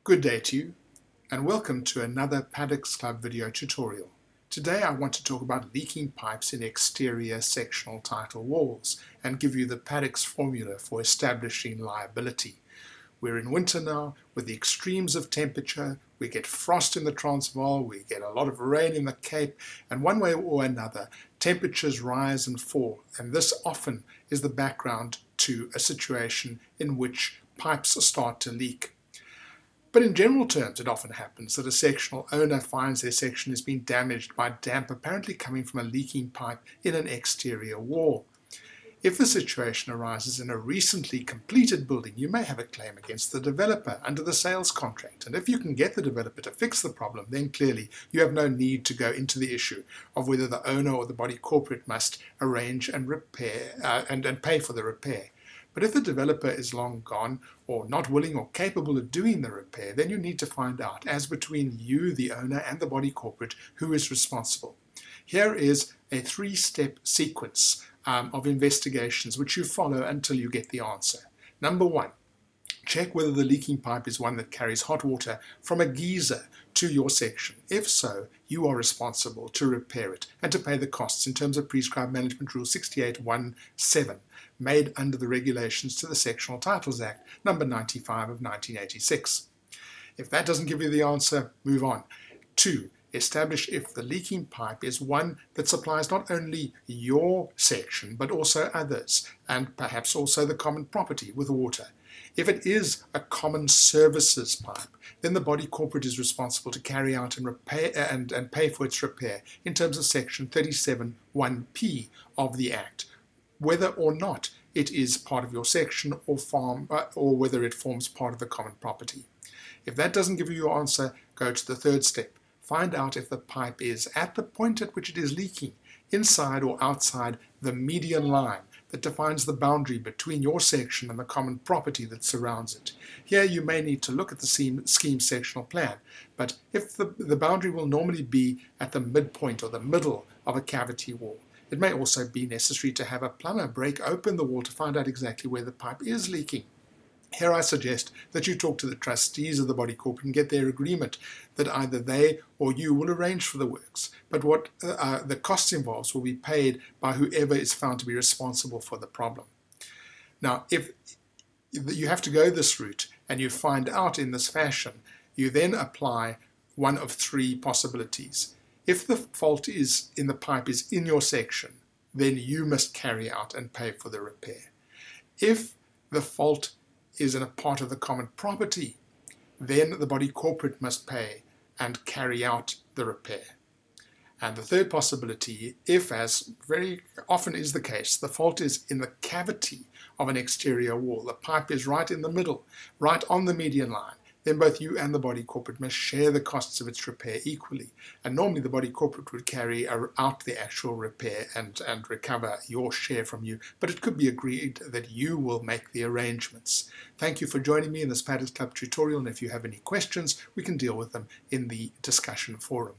Good day to you, and welcome to another Paddocks Club video tutorial. Today I want to talk about leaking pipes in exterior sectional title walls and give you the Paddocks formula for establishing liability. We're in winter now with the extremes of temperature. We get frost in the Transvaal, we get a lot of rain in the Cape, and one way or another temperatures rise and fall, and this often is the background to a situation in which pipes start to leak. But in general terms, it often happens that a sectional owner finds their section has been damaged by damp apparently coming from a leaking pipe in an exterior wall. If the situation arises in a recently completed building, you may have a claim against the developer under the sales contract. And if you can get the developer to fix the problem, then clearly you have no need to go into the issue of whether the owner or the body corporate must arrange and repair and pay for the repair. But if the developer is long gone or not willing or capable of doing the repair, then you need to find out, as between you, the owner, and the body corporate, who is responsible. Here is a three-step sequence of investigations which you follow until you get the answer. Number one, check whether the leaking pipe is one that carries hot water from a geyser to your section. If so, you are responsible to repair it and to pay the costs in terms of Prescribed Management Rule 6817, made under the regulations to the Sectional Titles Act, number 95 of 1986. If that doesn't give you the answer, move on. 2. Establish if the leaking pipe is one that supplies not only your section, but also others, and perhaps also the common property with water. If it is a common services pipe, then the body corporate is responsible to carry out and repair and pay for its repair in terms of section 37(1)(p) of the Act, whether or not it is part of your section or whether it forms part of the common property. If that doesn't give you your answer, go to the third step. Find out if the pipe is, at the point at which it is leaking, inside or outside the median line that defines the boundary between your section and the common property that surrounds it. Here you may need to look at the scheme sectional plan, but if the boundary will normally be at the midpoint or the middle of a cavity wall. It may also be necessary to have a plumber break open the wall to find out exactly where the pipe is leaking. Here I suggest that you talk to the trustees of the body corporate and get their agreement that either they or you will arrange for the works, but what the costs involved will be paid by whoever is found to be responsible for the problem. Now, if you have to go this route and you find out in this fashion, you then apply one of three possibilities. If the fault is in the pipe is in your section, then you must carry out and pay for the repair. If the fault is in a part of the common property, then the body corporate must pay and carry out the repair. And the third possibility, if, as very often is the case, the fault is in the cavity of an exterior wall, the pipe is right in the middle, right on the median line, then both you and the body corporate must share the costs of its repair equally. And normally the body corporate would carry out the actual repair and recover your share from you, but it could be agreed that you will make the arrangements. Thank you for joining me in this Paddocks Club tutorial, and if you have any questions, we can deal with them in the discussion forum.